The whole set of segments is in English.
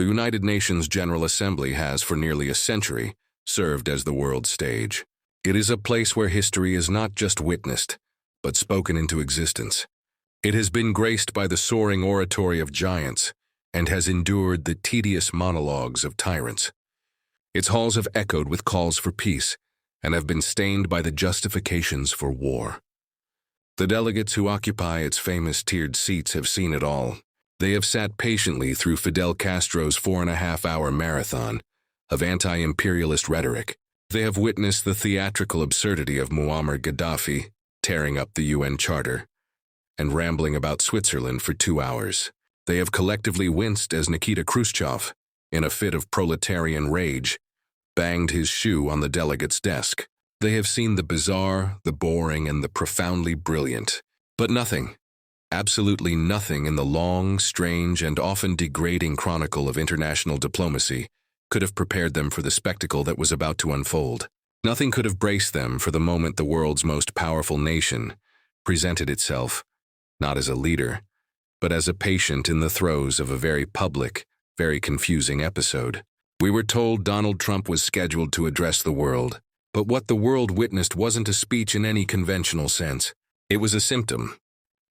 The United Nations General Assembly has, for nearly a century, served as the world stage. It is a place where history is not just witnessed, but spoken into existence. It has been graced by the soaring oratory of giants and has endured the tedious monologues of tyrants. Its halls have echoed with calls for peace and have been stained by the justifications for war. The delegates who occupy its famous tiered seats have seen it all. They have sat patiently through Fidel Castro's 4.5-hour marathon of anti-imperialist rhetoric. They have witnessed the theatrical absurdity of Muammar Gaddafi tearing up the UN Charter and rambling about Switzerland for 2 hours. They have collectively winced as Nikita Khrushchev, in a fit of proletarian rage, banged his shoe on the delegate's desk. They have seen the bizarre, the boring, and the profoundly brilliant. But nothing, absolutely nothing in the long, strange, and often degrading chronicle of international diplomacy could have prepared them for the spectacle that was about to unfold. Nothing could have braced them for the moment the world's most powerful nation presented itself, not as a leader, but as a patient in the throes of a very public, very confusing episode. We were told Donald Trump was scheduled to address the world, but what the world witnessed wasn't a speech in any conventional sense. It was a symptom,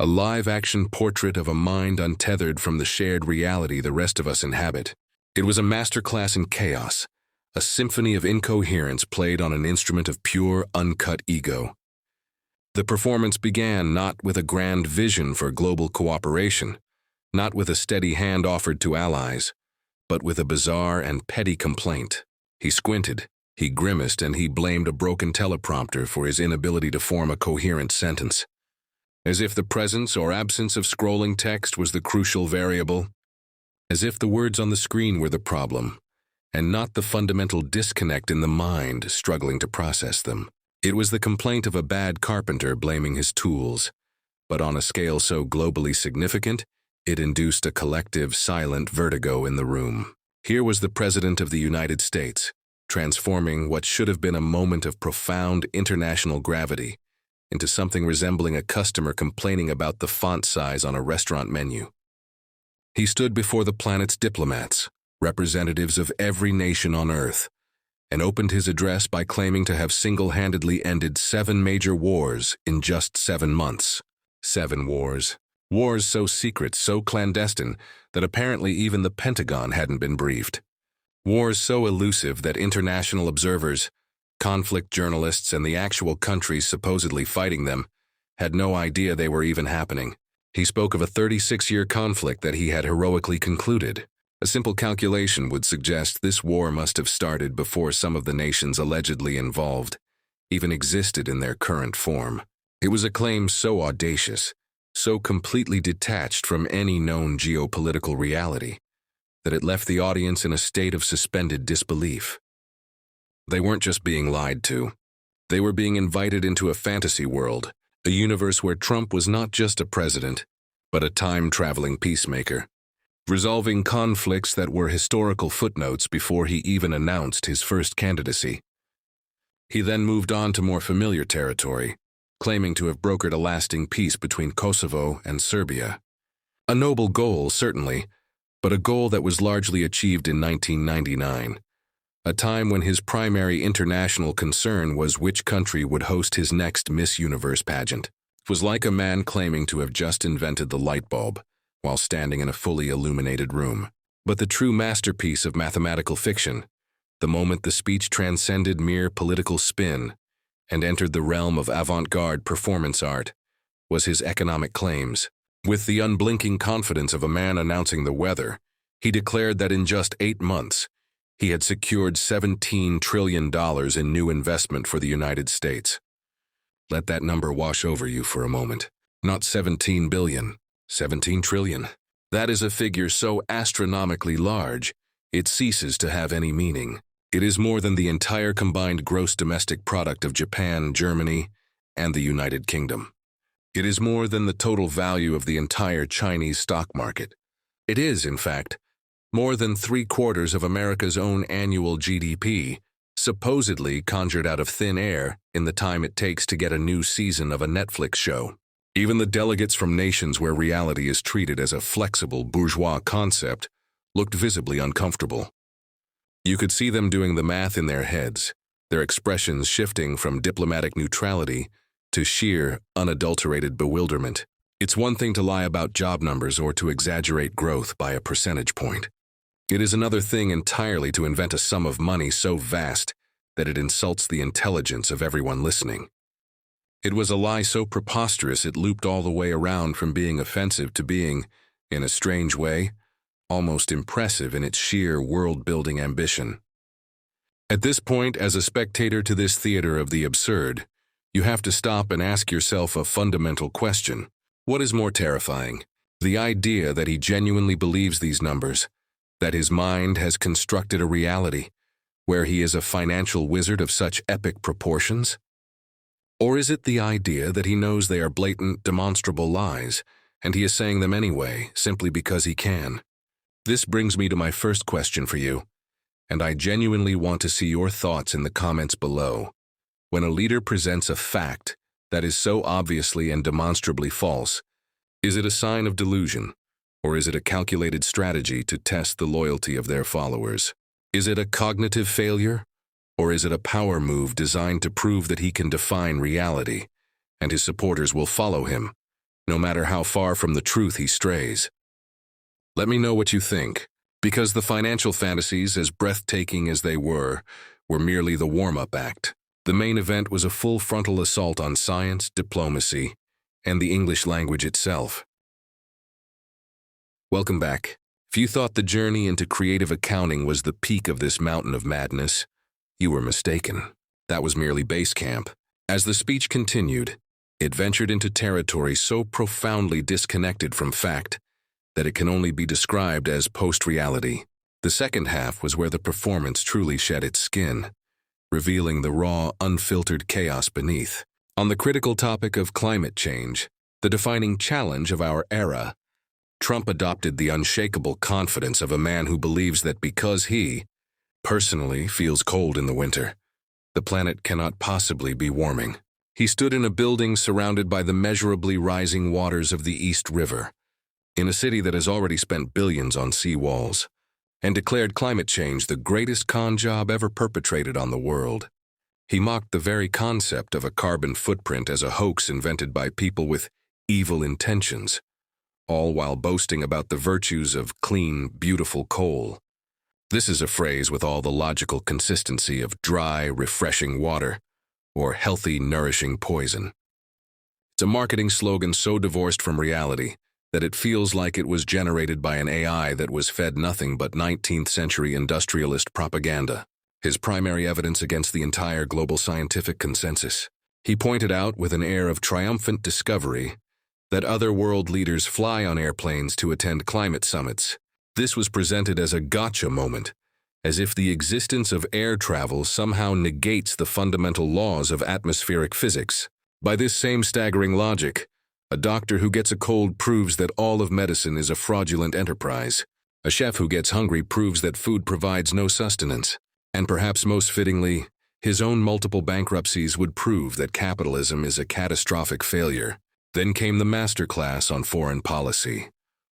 a live-action portrait of a mind untethered from the shared reality the rest of us inhabit. It was a masterclass in chaos, a symphony of incoherence played on an instrument of pure, uncut ego. The performance began not with a grand vision for global cooperation, not with a steady hand offered to allies, but with a bizarre and petty complaint. He squinted, he grimaced, and he blamed a broken teleprompter for his inability to form a coherent sentence. As if the presence or absence of scrolling text was the crucial variable. As if the words on the screen were the problem, and not the fundamental disconnect in the mind struggling to process them. It was the complaint of a bad carpenter blaming his tools, but on a scale so globally significant, it induced a collective, silent vertigo in the room. Here was the President of the United States, transforming what should have been a moment of profound international gravity into something resembling a customer complaining about the font size on a restaurant menu. He stood before the planet's diplomats, representatives of every nation on Earth, and opened his address by claiming to have single-handedly ended 7 major wars in just 7 months. 7 wars. Wars so secret, so clandestine, that apparently even the Pentagon hadn't been briefed. Wars so elusive that international observers, conflict journalists, and the actual countries supposedly fighting them had no idea they were even happening. He spoke of a 36-year conflict that he had heroically concluded. A simple calculation would suggest this war must have started before some of the nations allegedly involved even existed in their current form. It was a claim so audacious, so completely detached from any known geopolitical reality, that it left the audience in a state of suspended disbelief. They weren't just being lied to. They were being invited into a fantasy world, a universe where Trump was not just a president, but a time-traveling peacemaker, resolving conflicts that were historical footnotes before he even announced his first candidacy. He then moved on to more familiar territory, claiming to have brokered a lasting peace between Kosovo and Serbia. A noble goal, certainly, but a goal that was largely achieved in 1999, a time when his primary international concern was which country would host his next Miss Universe pageant. It was like a man claiming to have just invented the light bulb while standing in a fully illuminated room. But the true masterpiece of mathematical fiction, the moment the speech transcended mere political spin and entered the realm of avant-garde performance art, was his economic claims. With the unblinking confidence of a man announcing the weather, he declared that in just 8 months, he had secured $17 trillion in new investment for the United States. Let that number wash over you for a moment. Not 17 billion, 17 trillion. That is a figure so astronomically large, it ceases to have any meaning. It is more than the entire combined gross domestic product of Japan, Germany, and the United Kingdom. It is more than the total value of the entire Chinese stock market. It is, in fact, more than 3/4 of America's own annual GDP, supposedly conjured out of thin air in the time it takes to get a new season of a Netflix show. Even the delegates from nations where reality is treated as a flexible bourgeois concept looked visibly uncomfortable. You could see them doing the math in their heads, their expressions shifting from diplomatic neutrality to sheer, unadulterated bewilderment. It's one thing to lie about job numbers or to exaggerate growth by a percentage point. It is another thing entirely to invent a sum of money so vast that it insults the intelligence of everyone listening. It was a lie so preposterous it looped all the way around from being offensive to being, in a strange way, almost impressive in its sheer world-building ambition. At this point, as a spectator to this theater of the absurd, you have to stop and ask yourself a fundamental question. What is more terrifying? The idea that he genuinely believes these numbers, that his mind has constructed a reality where he is a financial wizard of such epic proportions? Or is it the idea that he knows they are blatant, demonstrable lies, and he is saying them anyway, simply because he can? This brings me to my first question for you, and I genuinely want to see your thoughts in the comments below. When a leader presents a fact that is so obviously and demonstrably false, is it a sign of delusion, or is it a calculated strategy to test the loyalty of their followers? Is it a cognitive failure, or is it a power move designed to prove that he can define reality, and his supporters will follow him, no matter how far from the truth he strays? Let me know what you think, because the financial fantasies, as breathtaking as they were merely the warm-up act. The main event was a full frontal assault on science, diplomacy, and the English language itself. Welcome back. If you thought the journey into creative accounting was the peak of this mountain of madness, you were mistaken. That was merely base camp. As the speech continued, it ventured into territory so profoundly disconnected from fact that it can only be described as post-reality. The second half was where the performance truly shed its skin, revealing the raw, unfiltered chaos beneath. On the critical topic of climate change, the defining challenge of our era, Trump adopted the unshakable confidence of a man who believes that because he, personally, feels cold in the winter, the planet cannot possibly be warming. He stood in a building surrounded by the measurably rising waters of the East River, in a city that has already spent billions on seawalls, and declared climate change the greatest con job ever perpetrated on the world. He mocked the very concept of a carbon footprint as a hoax invented by people with evil intentions, all while boasting about the virtues of clean, beautiful coal. This is a phrase with all the logical consistency of dry, refreshing water or healthy, nourishing poison. It's a marketing slogan so divorced from reality that it feels like it was generated by an AI that was fed nothing but 19th century industrialist propaganda. His primary evidence against the entire global scientific consensus. He pointed out with an air of triumphant discovery that other world leaders fly on airplanes to attend climate summits. This was presented as a gotcha moment, as if the existence of air travel somehow negates the fundamental laws of atmospheric physics. By this same staggering logic, a doctor who gets a cold proves that all of medicine is a fraudulent enterprise. A chef who gets hungry proves that food provides no sustenance. And perhaps most fittingly, his own multiple bankruptcies would prove that capitalism is a catastrophic failure. Then came the masterclass on foreign policy,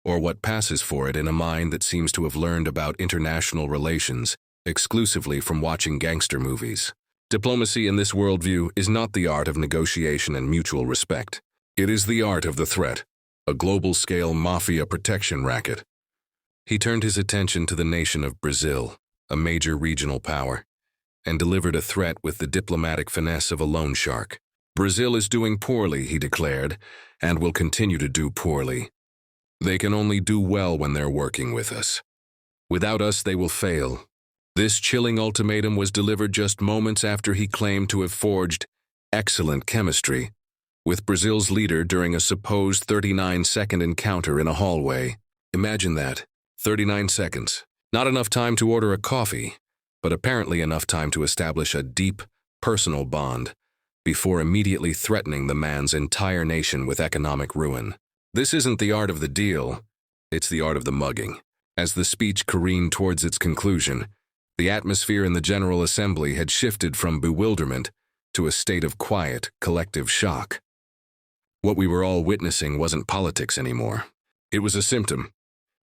or what passes for it in a mind that seems to have learned about international relations exclusively from watching gangster movies. Diplomacy in this worldview is not the art of negotiation and mutual respect. It is the art of the threat, a global-scale mafia protection racket. He turned his attention to the nation of Brazil, a major regional power, and delivered a threat with the diplomatic finesse of a loan shark. Brazil is doing poorly, he declared, and will continue to do poorly. They can only do well when they're working with us. Without us, they will fail. This chilling ultimatum was delivered just moments after he claimed to have forged excellent chemistry with Brazil's leader during a supposed 39-second encounter in a hallway. Imagine that, 39 seconds. Not enough time to order a coffee, but apparently enough time to establish a deep, personal bond before immediately threatening the man's entire nation with economic ruin. This isn't the art of the deal, it's the art of the mugging. As the speech careened towards its conclusion, the atmosphere in the General Assembly had shifted from bewilderment to a state of quiet, collective shock. What we were all witnessing wasn't politics anymore. It was a symptom,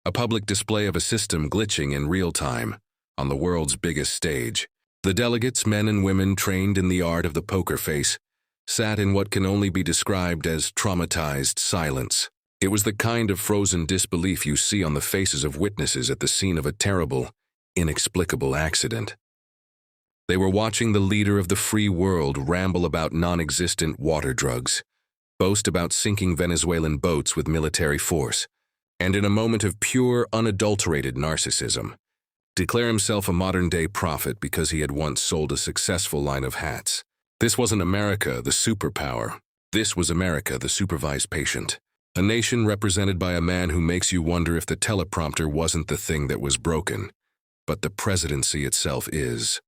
a public display of a system glitching in real time on the world's biggest stage. The delegates, men and women trained in the art of the poker face, sat in what can only be described as traumatized silence. It was the kind of frozen disbelief you see on the faces of witnesses at the scene of a terrible, inexplicable accident. They were watching the leader of the free world ramble about non-existent water drugs, boast about sinking Venezuelan boats with military force, and in a moment of pure, unadulterated narcissism, declare himself a modern-day prophet because he had once sold a successful line of hats. This wasn't America, the superpower. This was America, the supervised patient. A nation represented by a man who makes you wonder if the teleprompter wasn't the thing that was broken, but the presidency itself is.